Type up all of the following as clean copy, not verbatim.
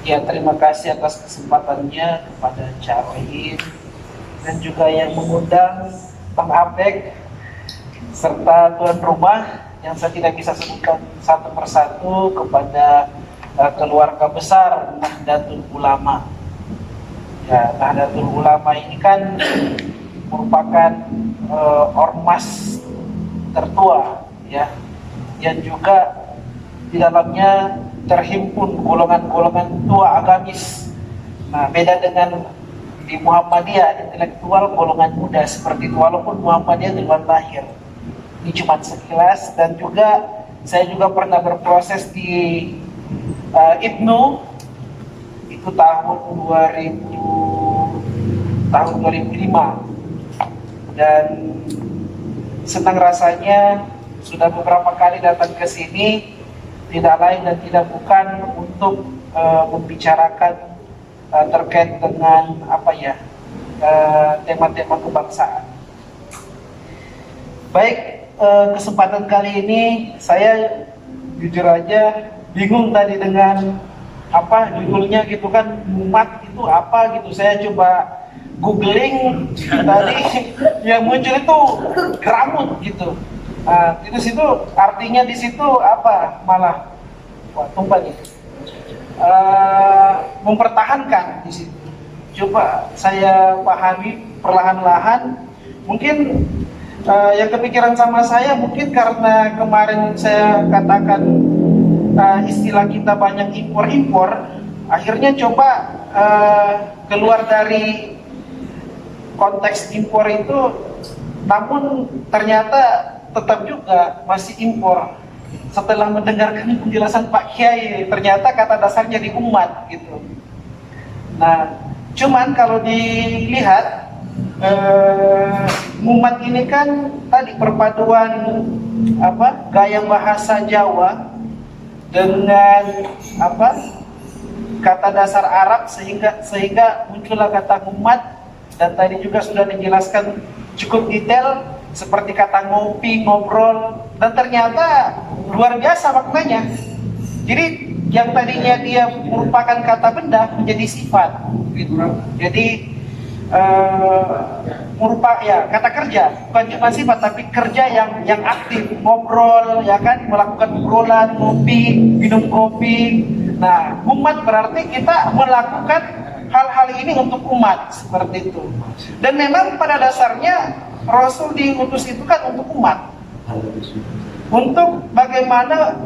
Ya, terima kasih atas kesempatannya kepada Caroin dan juga yang mengundang Bang Apek serta tuan rumah yang saya tidak bisa sebutkan satu persatu, kepada keluarga besar Nahdlatul Ulama. Ya, Nahdlatul Ulama ini kan merupakan ormas tertua, ya, yang juga di dalamnya terhimpun golongan-golongan tua agamis. Nah, beda dengan di Muhammadiyah, intelektual golongan muda seperti itu, walaupun Muhammadiyah duluan lahir. Ini cuma sekilas. Dan juga saya juga pernah berproses di IPNU itu tahun 2005, dan senang rasanya sudah beberapa kali datang ke sini, tidak lain dan tidak bukan untuk membicarakan terkait dengan tema-tema kebangsaan. Baik, kesempatan kali ini saya jujur aja bingung tadi dengan apa judulnya gitu kan, umat itu apa gitu. Saya coba googling tadi, yang muncul itu keramut gitu. Itu situ artinya di situ apa, malah tumpah nih, mempertahankan di situ. Coba saya pahami perlahan-lahan. Mungkin yang kepikiran sama saya, mungkin karena kemarin saya katakan istilah kita banyak impor-impor, akhirnya coba keluar dari konteks impor itu, namun ternyata tetap juga masih impor. Setelah mendengarkan penjelasan Pak Kiai, ternyata kata dasarnya di umat gitu. Nah, cuman kalau dilihat umat ini kan tadi perpaduan gaya bahasa Jawa dengan kata dasar Arab, sehingga muncullah kata umat. Dan tadi juga sudah dijelaskan cukup detail, seperti kata ngopi, ngobrol, dan ternyata luar biasa maknanya. Jadi yang tadinya dia merupakan kata benda menjadi sifat gitu. Jadi kata kerja bukan cuma sifat, tapi kerja yang aktif, ngobrol, ya kan, melakukan obrolan, ngopi, minum kopi. Nah, umat berarti kita melakukan hal-hal ini untuk umat, seperti itu. Dan memang pada dasarnya Rasul diutus itu kan untuk umat, untuk bagaimana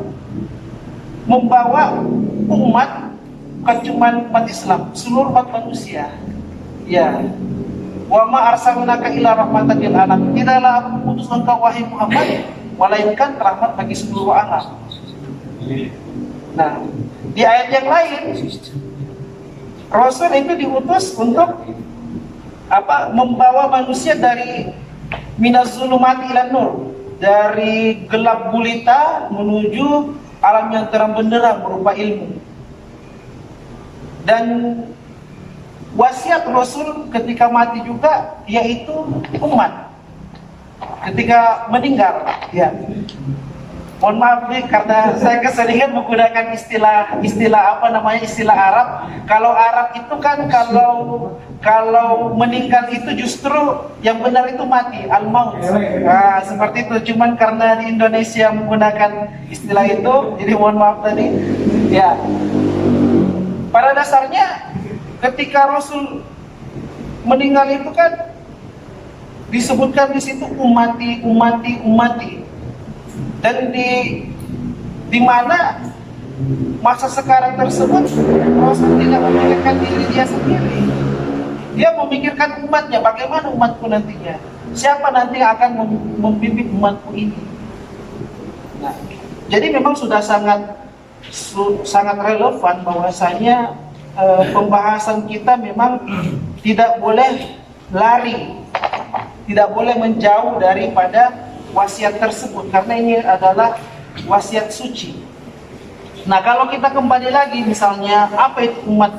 membawa umat, bukan cuma umat Islam, seluruh umat manusia. Ya, wa ma arsalnaka illa rahmatan lil alamin. Tidaklah aku mengutus engkau wahai Muhammad melainkan rahmat bagi seluruh alam. Nah, di ayat yang lain Rasul itu diutus untuk membawa manusia dari minaz zulumati ilan nur, dari gelap gulita menuju alam yang terang benderang berupa ilmu. Dan wasiat Rasul ketika mati juga yaitu umat. Ketika meninggal, ya. Mohon maaf nih, karena saya keseringan menggunakan istilah Arab. Kalau Arab itu kan kalau meninggal itu justru yang benar itu mati, al-maut. Nah, seperti itu. Cuman karena di Indonesia menggunakan istilah itu, jadi mohon maaf tadi. Ya. Pada dasarnya ketika Rasul meninggal itu kan disebutkan di situ umati. Dan di mana masa sekarang tersebut Rasul tidak memikirkan diri dia sendiri. Dia memikirkan umatnya, bagaimana umatku nantinya, siapa nanti yang akan membimbing umatku ini. Nah, jadi memang sudah sangat relevan bahwasanya pembahasan kita memang tidak boleh lari, tidak boleh menjauh daripada wasiat tersebut, karena ini adalah wasiat suci. Nah, kalau kita kembali lagi, misalnya apa itu umat?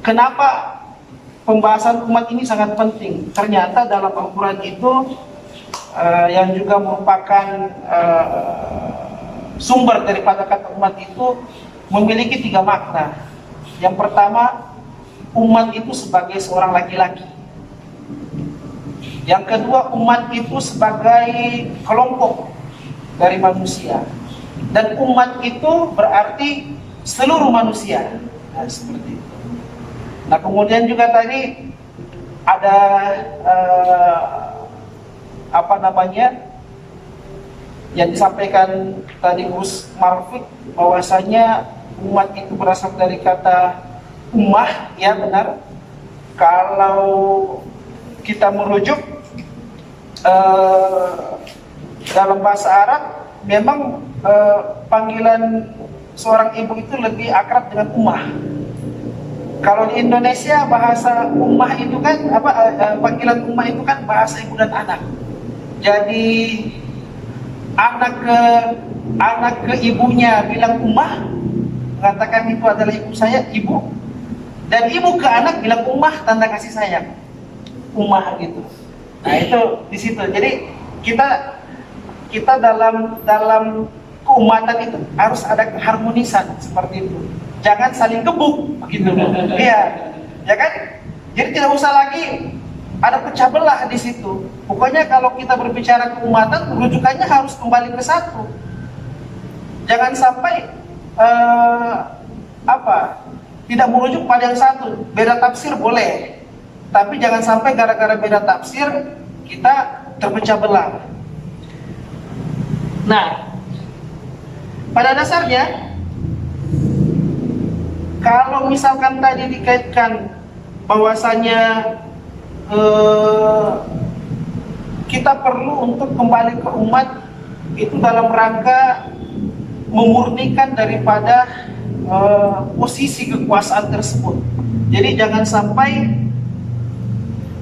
Kenapa pembahasan umat ini sangat penting? Ternyata dalam Al-Quran itu yang juga merupakan sumber daripada kata umat itu memiliki 3 makna. Yang pertama, umat itu sebagai seorang laki-laki. Yang kedua, umat itu sebagai kelompok dari manusia. Dan umat itu berarti seluruh manusia. Nah, seperti itu. Nah, kemudian juga tadi ada yang disampaikan tadi Gus Marfik, bahwasanya umat itu berasal dari kata ummah, ya benar. Kalau kita merujuk dalam bahasa Arab, memang panggilan seorang ibu itu lebih akrab dengan ummah. Kalau di Indonesia bahasa ummah itu kan panggilan ummah itu kan bahasa ibu dan anak. Jadi anak ke ibunya bilang ummah, mengatakan itu adalah ibu saya, ibu. Dan ibu ke anak bilang ummah, tanda kasih sayang. Ummah gitu. Nah, itu di situ. Jadi kita dalam keumatan itu harus ada keharmonisan seperti itu. Jangan saling gebuk begitu. Iya. Ya kan? Jadi tidak usah lagi ada pecah belah di situ. Pokoknya kalau kita berbicara keumatan, rujukannya harus kembali ke satu. Jangan sampai tidak merujuk pada yang satu. Beda tafsir boleh, tapi jangan sampai gara-gara beda tafsir kita terpecah belah. Nah, pada dasarnya kalau misalkan tadi dikaitkan bahwasanya kita perlu untuk kembali ke umat itu dalam rangka memurnikan daripada posisi kekuasaan tersebut. Jadi jangan sampai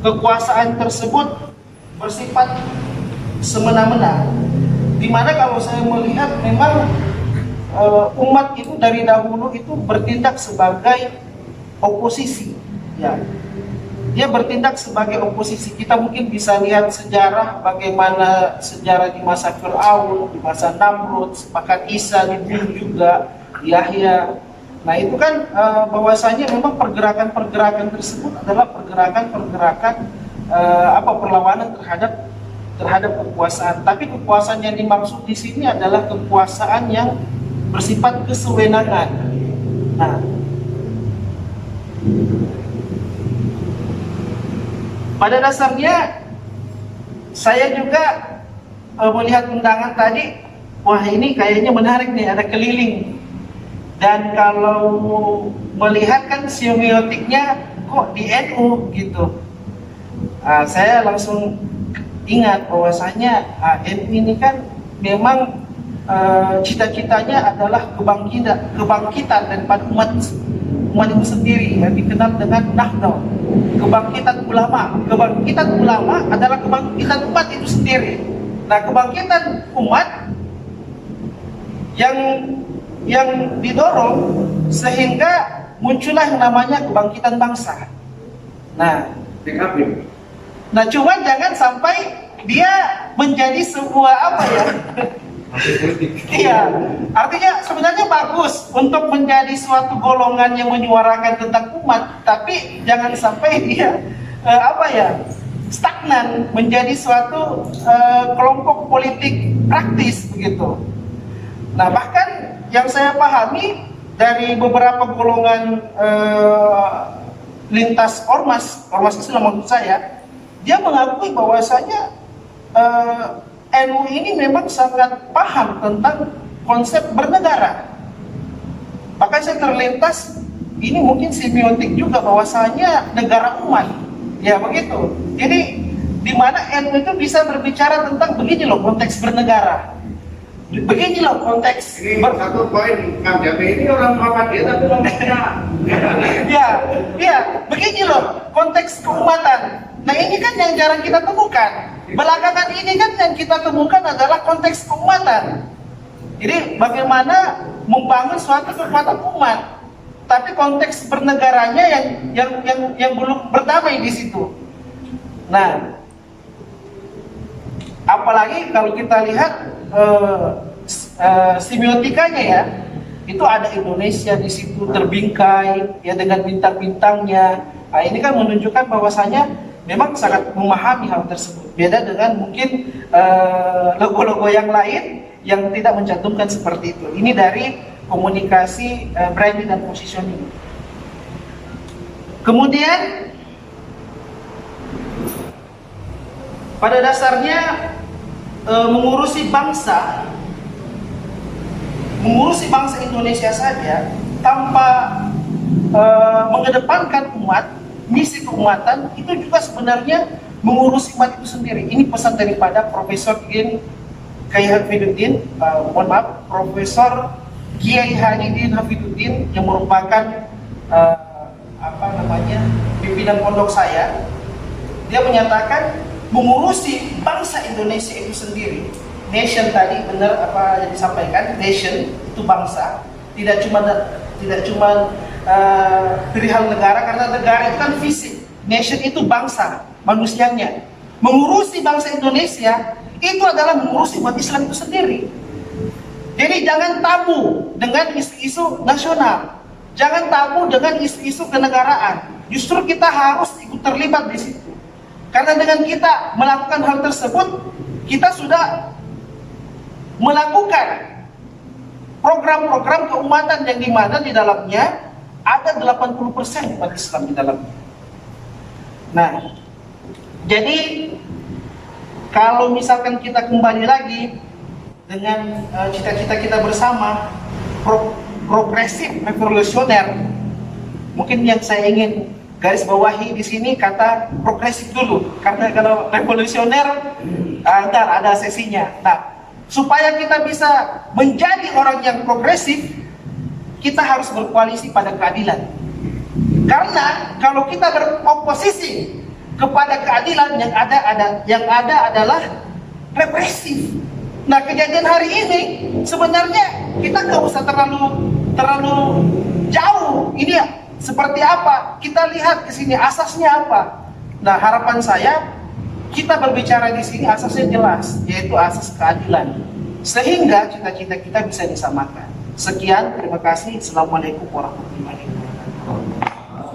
kekuasaan tersebut bersifat semena-mena. Dimana kalau saya melihat memang umat itu dari dahulu itu bertindak sebagai oposisi, ya. Dia bertindak sebagai oposisi. Kita mungkin bisa lihat sejarah, bagaimana sejarah di masa Fir'aun, di masa Namrud, bahkan Isa dibunuh juga, Yahya. Nah, itu kan bahwasanya memang pergerakan-pergerakan tersebut adalah pergerakan-pergerakan perlawanan terhadap kekuasaan. Tapi kekuasaan yang dimaksud di sini adalah kekuasaan yang bersifat kesewenangan. Nah, pada dasarnya saya juga melihat undangan tadi, wah ini kayaknya menarik nih, ada keliling. Dan kalau melihat kan semiotiknya kok di NU gitu, saya langsung ingat bahwasanya NU ini kan memang cita-citanya adalah kebangkitan daripada umat itu sendiri, yang dikenal dengan Nahdlatul, kebangkitan ulama. Kebangkitan ulama adalah kebangkitan umat itu sendiri. Nah, kebangkitan umat yang didorong sehingga muncullah yang namanya kebangkitan bangsa. Nah, cuman jangan sampai dia menjadi sebuah iya, artinya sebenarnya bagus untuk menjadi suatu golongan yang menyuarakan tentang umat, tapi jangan sampai dia stagnan menjadi suatu kelompok politik praktis begitu. Nah, bahkan yang saya pahami dari beberapa golongan lintas ormas Islam maksud saya, dia mengakui bahwasanya NU ini memang sangat paham tentang konsep bernegara. Bahkan saya terlintas, ini mungkin semiotik juga bahwasanya negara umat, ya begitu. Jadi di mana NU itu bisa berbicara tentang begini loh konteks bernegara, begini loh konteks. Ini satu poin, Kang Jami ini orang Muhammadiyah tapi ngomongnya. Ya, begini loh konteks keumatan. Nah, ini kan yang jarang kita temukan. Belakangan ini kan yang kita temukan adalah konteks keumatan. Jadi bagaimana membangun suatu kekuatan umat, tapi konteks bernegaranya yang belum berdamai di situ. Nah, apalagi kalau kita lihat semiotikanya ya, itu ada Indonesia di situ terbingkai ya dengan bintang-bintangnya. Nah, ini kan menunjukkan bahwasanya memang sangat memahami hal tersebut. Beda dengan mungkin logo-logo yang lain yang tidak mencantumkan seperti itu. Ini dari komunikasi branding dan positioning. Kemudian pada dasarnya mengurusi bangsa Indonesia saja tanpa mengedepankan umat, misi keumatan, itu juga sebenarnya mengurusi umat itu sendiri. Ini pesan daripada Profesor Profesor Kiai Haji Hafiduddin yang merupakan pimpinan pondok saya. Dia menyatakan mengurusi bangsa Indonesia itu sendiri. Nation tadi benar apa yang disampaikan, nation itu bangsa, tidak cuma perihal negara, karena negara itu kan fisik, nation itu bangsa manusianya. Mengurusi bangsa Indonesia itu adalah mengurusi umat Islam itu sendiri. Jadi jangan tabu dengan isu-isu nasional, jangan tabu dengan isu-isu kenegaraan. Justru kita harus ikut terlibat di situ, karena dengan kita melakukan hal tersebut, kita sudah melakukan program-program keumatan yang dimana di dalamnya ada 80% umat Islam di dalamnya. Nah, jadi kalau misalkan kita kembali lagi dengan cita-cita kita bersama progresif revolusioner, mungkin yang saya ingin garis bawahi di sini kata progresif dulu, karena kalau revolusioner ntar ada sesinya. Nah, supaya kita bisa menjadi orang yang progresif, kita harus berkoalisi pada keadilan. Karena kalau kita beroposisi kepada keadilan, yang ada adalah represif. Nah, kejadian hari ini sebenarnya kita nggak usah terlalu jauh. Ini ya, seperti apa? Kita lihat ke sini asasnya apa. Nah, harapan saya kita berbicara di sini asasnya jelas, yaitu asas keadilan, sehingga cita-cita kita bisa disamakan. Sekian, terima kasih. Assalamualaikum warahmatullahi wabarakatuh.